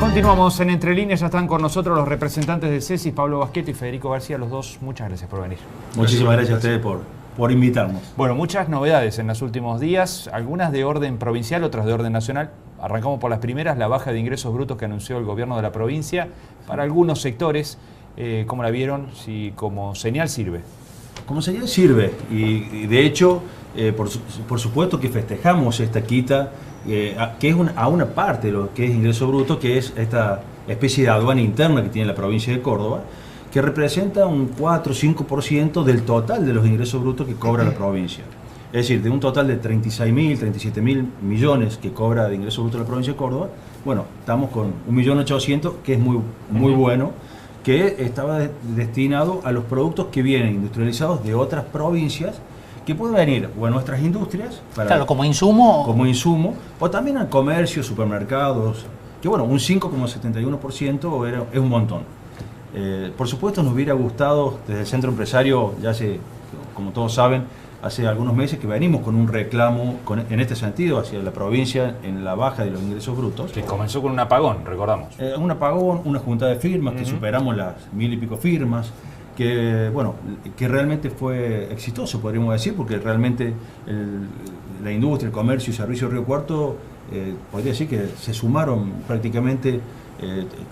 Continuamos en Entre Líneas, ya están con nosotros los representantes de CESIS, Pablo Basqueto y Federico García, los dos. Muchas gracias por venir. Muchísimas gracias a ustedes por invitarnos. Bueno, muchas novedades en los últimos días, algunas de orden provincial, otras de orden nacional. Arrancamos por las primeras, la baja de ingresos brutos que anunció el gobierno de la provincia para algunos sectores. ¿Cómo la vieron? Si como señal sirve. Como señal sirve, y de hecho, por supuesto que festejamos esta quita, que es a una parte de lo que es ingreso bruto, que es esta especie de aduana interna que tiene la provincia de Córdoba, que representa un 4 o 5% del total de los ingresos brutos que cobra la provincia. Es decir, de un total de 36.000, 37.000 millones que cobra de ingresos brutos la provincia de Córdoba, bueno, estamos con 1.800.000, que es muy bueno, que estaba destinado a los productos que vienen industrializados de otras provincias, que pueden venir o a nuestras industrias, claro, como insumo, o también al comercio, supermercados, que bueno, un 5,71% es un montón. Por supuesto nos hubiera gustado desde el centro empresario, ya hace, como todos saben, hace algunos meses que venimos con un reclamo en este sentido hacia la provincia en la baja de los ingresos brutos. Que comenzó con un apagón, recordamos. Un apagón, una junta de firmas, que superamos las 1.000 y pico firmas, que bueno, que realmente fue exitoso, podríamos decir, porque realmente la industria, el comercio y servicio de Río Cuarto, podría decir que se sumaron prácticamente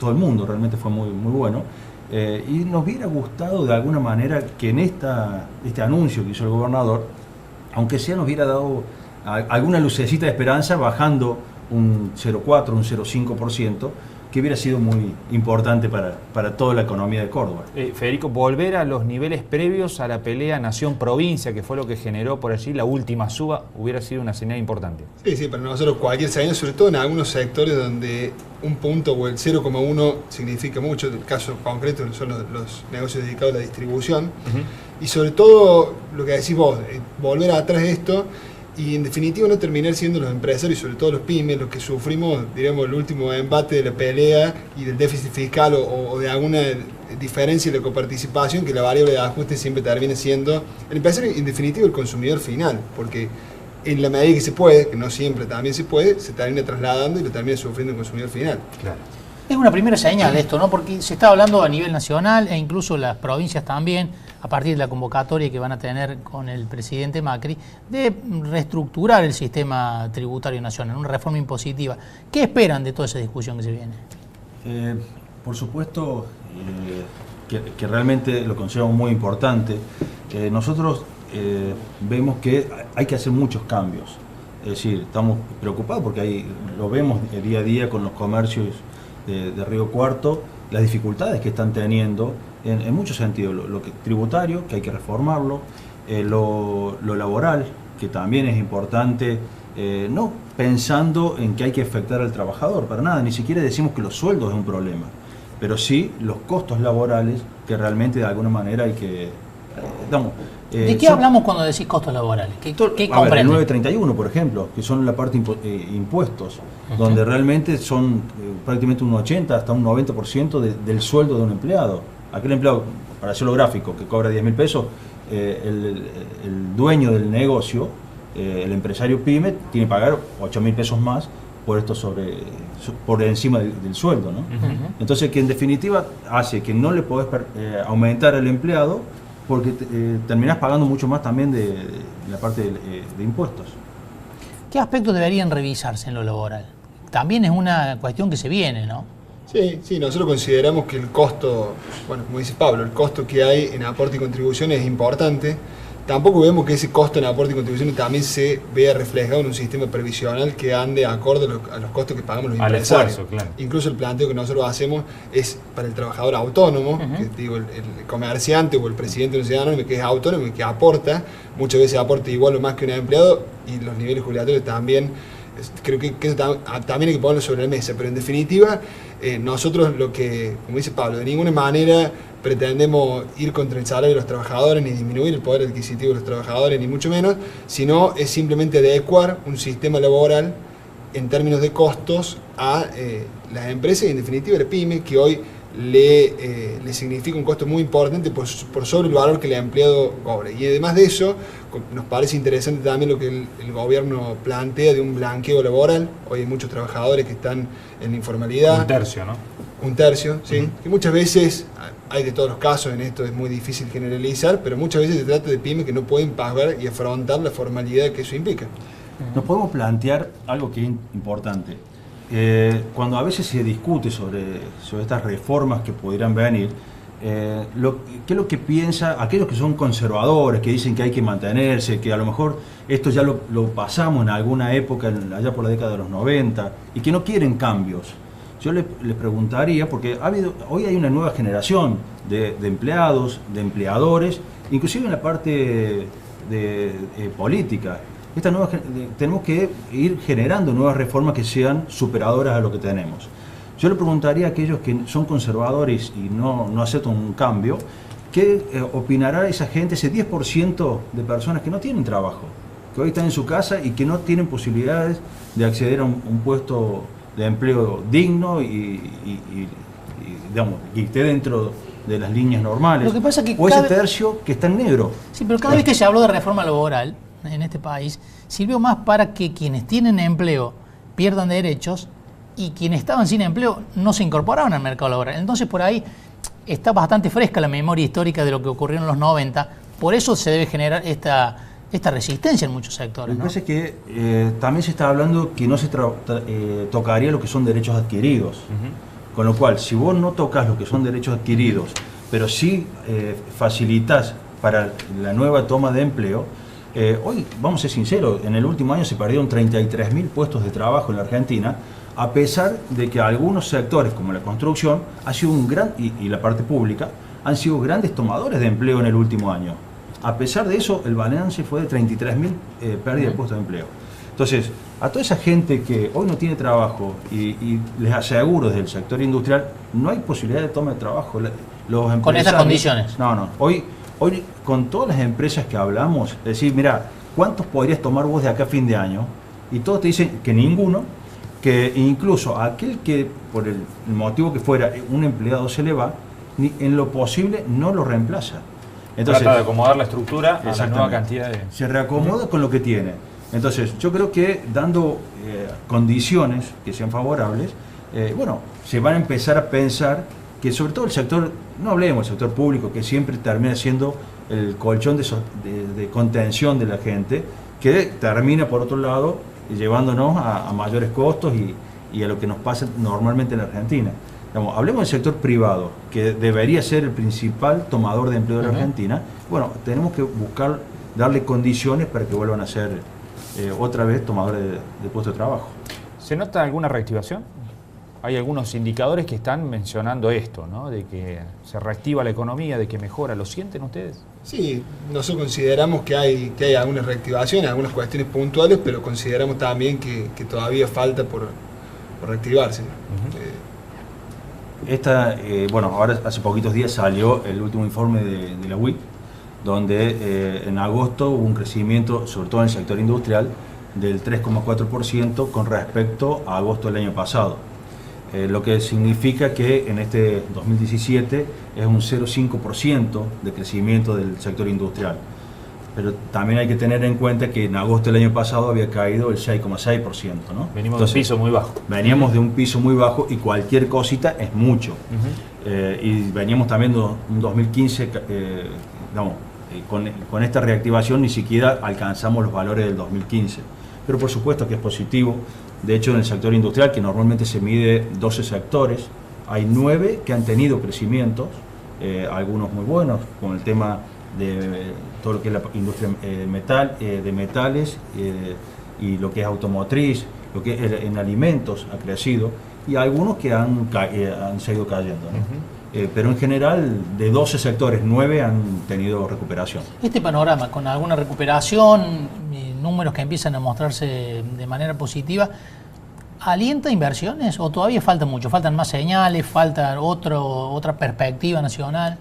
todo el mundo, realmente fue muy bueno. Y nos hubiera gustado de alguna manera que en este anuncio que hizo el gobernador, aunque sea, nos hubiera dado alguna lucecita de esperanza bajando un 0,4, un 0,5%, que hubiera sido muy importante para toda la economía de Córdoba. Federico, volver a los niveles previos a la pelea nación-provincia, que fue lo que generó por allí la última suba, hubiera sido una señal importante. Sí, para nosotros cualquier señal, sobre todo en algunos sectores donde un punto o el 0,1 significa mucho, en el caso concreto son los negocios dedicados a la distribución, y sobre todo lo que decís vos, volver atrás de esto, y en definitiva no terminar siendo los empresarios, sobre todo los pymes, los que sufrimos, diremos, el último embate de la pelea y del déficit fiscal o de alguna diferencia de la coparticipación, que la variable de ajuste siempre termina siendo el empresario y en definitiva el consumidor final, porque en la medida que se puede, que no siempre también se puede, se termina trasladando y lo termina sufriendo el consumidor final. Claro. Es una primera señal esto, ¿no? Porque se está hablando a nivel nacional e incluso las provincias también, a partir de la convocatoria que van a tener con el presidente Macri, de reestructurar el sistema tributario nacional, una reforma impositiva. ¿Qué esperan de toda esa discusión que se viene? Por supuesto que realmente lo consideramos muy importante. Nosotros vemos que hay que hacer muchos cambios. Es decir, estamos preocupados porque lo vemos día a día con los comercios de Río Cuarto, las dificultades que están teniendo en muchos sentidos, lo tributario, que hay que reformarlo, lo laboral, que también es importante, no pensando en que hay que afectar al trabajador, para nada, ni siquiera decimos que los sueldos es un problema, pero sí los costos laborales que realmente de alguna manera hay que... ¿De qué hablamos cuando decís costos laborales? ¿Qué comprende? El 931, por ejemplo, que son la parte impuestos, donde realmente son prácticamente un 80 hasta un 90% del sueldo de un empleado. Aquel empleado, para hacerlo gráfico, que cobra 10.000 pesos, el dueño del negocio, el empresario pyme, tiene que pagar 8.000 pesos más por esto por encima del sueldo, ¿no? Entonces, que en definitiva hace que no le podés aumentar al empleado, porque terminás pagando mucho más también de la parte de impuestos. ¿Qué aspectos deberían revisarse en lo laboral? También es una cuestión que se viene, ¿no? Sí, nosotros consideramos que el costo, bueno, como dice Pablo, el costo que hay en aporte y contribución es importante. Tampoco vemos que ese costo en aporte y contribución también se vea reflejado en un sistema previsional que ande acorde a los costos que pagamos los empresarios. Esfuerzo, claro. Incluso el planteo que nosotros hacemos es para el trabajador autónomo, que digo, el comerciante o el presidente de una ciudad anónima que es autónomo y que aporta, muchas veces aporta igual o más que un empleado, y los niveles jubilatorios también. Creo que eso también hay que ponerlo sobre la mesa, pero en definitiva nosotros lo que, como dice Pablo, de ninguna manera pretendemos ir contra el salario de los trabajadores ni disminuir el poder adquisitivo de los trabajadores, ni mucho menos, sino es simplemente adecuar un sistema laboral en términos de costos a las empresas y en definitiva la pyme, que hoy le significa un costo muy importante por sobre el valor que el empleado cobra. Y además de eso, nos parece interesante también lo que el gobierno plantea de un blanqueo laboral. Hoy hay muchos trabajadores que están en la informalidad. Un tercio, ¿no? Un tercio, sí. Que muchas veces, hay de todos los casos en esto, es muy difícil generalizar, pero muchas veces se trata de pymes que no pueden pagar y afrontar la formalidad que eso implica. Nos podemos plantear algo que es importante. Cuando a veces se discute sobre estas reformas que pudieran venir, ¿qué es lo que piensa aquellos que son conservadores, que dicen que hay que mantenerse, que a lo mejor esto ya lo pasamos en alguna época, allá por la década de los 90, y que no quieren cambios? Yo les preguntaría, porque hoy hay una nueva generación de empleados, de empleadores, inclusive en la parte de política. Tenemos que ir generando nuevas reformas que sean superadoras a lo que tenemos. Yo le preguntaría a aquellos que son conservadores y no aceptan un cambio, ¿qué opinará esa gente, ese 10% de personas que no tienen trabajo, que hoy están en su casa y que no tienen posibilidades de acceder a un puesto de empleo digno y esté dentro de las líneas normales? Lo que pasa es que o ese tercio que está en negro. Sí, pero cada vez que se habló de reforma laboral en este país, sirvió más para que quienes tienen empleo pierdan derechos y quienes estaban sin empleo no se incorporaban al mercado laboral. Entonces por ahí está bastante fresca la memoria histórica de lo que ocurrió en los 90, por eso se debe generar esta resistencia en muchos sectores. Lo que pasa es que también se está hablando que no se tocaría lo que son derechos adquiridos. Con lo cual, si vos no tocas lo que son derechos adquiridos, pero sí facilitas para la nueva toma de empleo, hoy, vamos a ser sinceros, en el último año se perdieron 33.000 puestos de trabajo en la Argentina, a pesar de que algunos sectores, como la construcción, ha sido y la parte pública, han sido grandes tomadores de empleo en el último año. A pesar de eso, el balance fue de 33.000 pérdidas de puestos de empleo. Entonces, a toda esa gente que hoy no tiene trabajo, y les aseguro desde el sector industrial, no hay posibilidad de toma de trabajo. Con estas condiciones. No. Hoy, con todas las empresas que hablamos, es decir, mira, ¿cuántos podrías tomar vos de acá a fin de año? Y todos te dicen que ninguno, que incluso aquel que, por el motivo que fuera, un empleado se le va, en lo posible no lo reemplaza. Entonces, trata de acomodar la estructura a la nueva cantidad de... Se reacomoda con lo que tiene. Entonces, yo creo que dando condiciones que sean favorables, se van a empezar a pensar que sobre todo el sector, no hablemos del sector público, que siempre termina siendo el colchón de contención de la gente, que termina por otro lado llevándonos a mayores costos y a lo que nos pasa normalmente en la Argentina. Hablemos del sector privado, que debería ser el principal tomador de empleo de la Argentina. Bueno, tenemos que darle condiciones para que vuelvan a ser otra vez tomadores de puestos de trabajo. ¿Se nota alguna reactivación? Hay algunos indicadores que están mencionando esto, ¿no? De que se reactiva la economía, de que mejora. ¿Lo sienten ustedes? Sí, nosotros consideramos que hay algunas reactivaciones, algunas cuestiones puntuales, pero consideramos también que todavía falta por reactivarse. Ahora hace poquitos días salió el último informe de la UIT, donde en agosto hubo un crecimiento, sobre todo en el sector industrial, del 3,4% con respecto a agosto del año pasado. Lo que significa que en este 2017 es un 0,5% de crecimiento del sector industrial. Pero también hay que tener en cuenta que en agosto del año pasado había caído el 6,6%, ¿no? Venimos de un piso muy bajo. Veníamos de un piso muy bajo y cualquier cosita es mucho. Y veníamos también de un 2015, con esta reactivación ni siquiera alcanzamos los valores del 2015. Pero por supuesto que es positivo. De hecho, en el sector industrial, que normalmente se mide 12 sectores, hay 9 que han tenido crecimientos, algunos muy buenos, con el tema de todo lo que es la industria de metales y lo que es automotriz, lo que es en alimentos ha crecido, y algunos que han seguido cayendo, ¿no? Pero en general, de 12 sectores, 9 han tenido recuperación. Este panorama, con alguna recuperación, números que empiezan a mostrarse de manera positiva, ¿alienta inversiones o todavía falta mucho? ¿Faltan más señales? ¿Falta otra perspectiva nacional?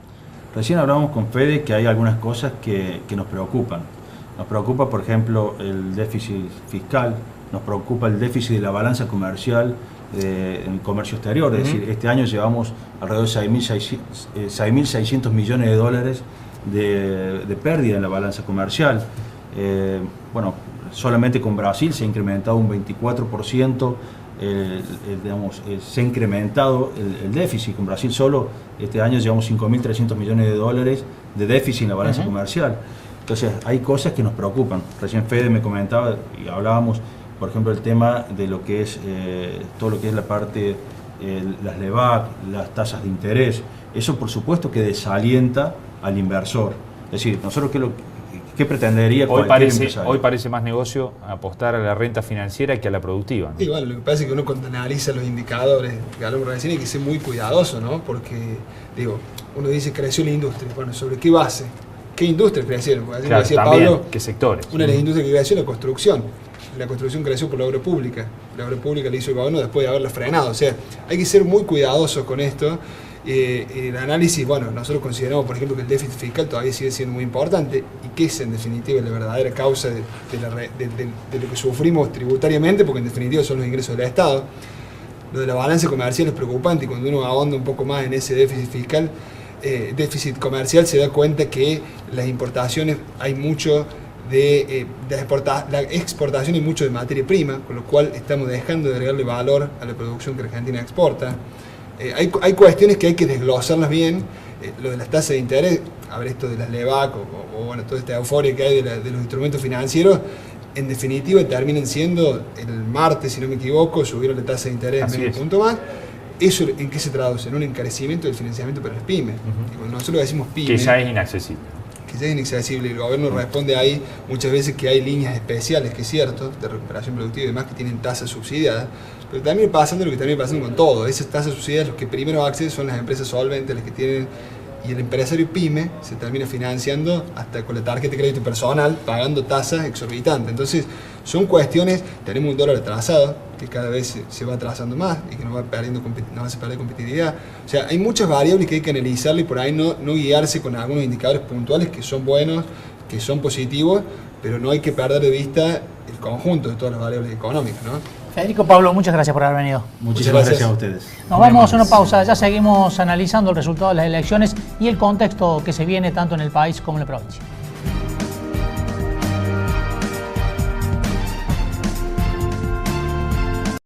Recién hablábamos con Fede que hay algunas cosas que nos preocupan. Nos preocupa, por ejemplo, el déficit fiscal, nos preocupa el déficit de la balanza comercial en comercio exterior. Es decir, este año llevamos alrededor de 6.600 millones de dólares de pérdida en la balanza comercial. Bueno, solamente con Brasil se ha incrementado un 24%, se ha incrementado el déficit. Con Brasil solo este año llevamos 5.300 millones de dólares de déficit en la balanza comercial. Entonces hay cosas que nos preocupan. Recién Fede me comentaba y hablábamos, por ejemplo, el tema de lo que es todo lo que es la parte, las LEVAC, las tasas de interés. Eso por supuesto que desalienta al inversor. Es decir, nosotros ¿qué pretendería cualquier empresario? Hoy parece más negocio apostar a la renta financiera que a la productiva, ¿no? Y bueno, lo que pasa es que uno cuando analiza los indicadores que hablamos recién hay que ser muy cuidadoso, ¿no? Porque, digo, uno dice creció la industria. Bueno, ¿sobre qué base? ¿Qué industrias crecieron? Porque claro, decía también, Pablo, ¿qué sectores? Una de las industrias que creció es la construcción. La construcción creció por la obra pública. La obra pública la hizo el gobierno después de haberla frenado. O sea, hay que ser muy cuidadosos con esto. El análisis, bueno, nosotros consideramos, por ejemplo, que el déficit fiscal todavía sigue siendo muy importante y que es en definitiva la verdadera causa de lo que sufrimos tributariamente, porque en definitiva son los ingresos del Estado. Lo de la balanza comercial es preocupante y cuando uno ahonda un poco más en ese déficit fiscal, déficit comercial, se da cuenta que las importaciones hay mucho la exportación y mucho de materia prima, con lo cual estamos dejando de agregarle valor a la producción que Argentina exporta. Hay cuestiones que hay que desglosarlas bien, lo de las tasas de interés, a ver esto de las LEVAC o bueno, toda esta euforia que hay de los instrumentos financieros, en definitiva terminan siendo, el martes si no me equivoco, subieron la tasa de interés medio punto más. ¿Eso en qué se traduce? En un encarecimiento del financiamiento para las pymes. Y cuando nosotros decimos pymes, que ya es inaccesible. Que ya es inaccesible. El gobierno responde ahí muchas veces que hay líneas especiales, que es cierto, de recuperación productiva y demás, que tienen tasas subsidiadas. Pero también pasando lo que también pasa con todo. Esas tasas subsidiadas, los que primero acceden son las empresas solventes, las que tienen. Y el empresario pyme se termina financiando hasta con la tarjeta de crédito personal, pagando tasas exorbitantes. Entonces, son cuestiones, tenemos un dólar atrasado, que cada vez se va atrasando más y que nos hace perder competitividad. O sea, hay muchas variables que hay que analizar y por ahí no guiarse con algunos indicadores puntuales que son buenos, que son positivos, pero no hay que perder de vista el conjunto de todas las variables económicas, ¿no? Federico, Pablo, muchas gracias por haber venido. Muchísimas gracias a ustedes. Nos vamos a una pausa, ya seguimos analizando el resultado de las elecciones y el contexto que se viene tanto en el país como en la provincia.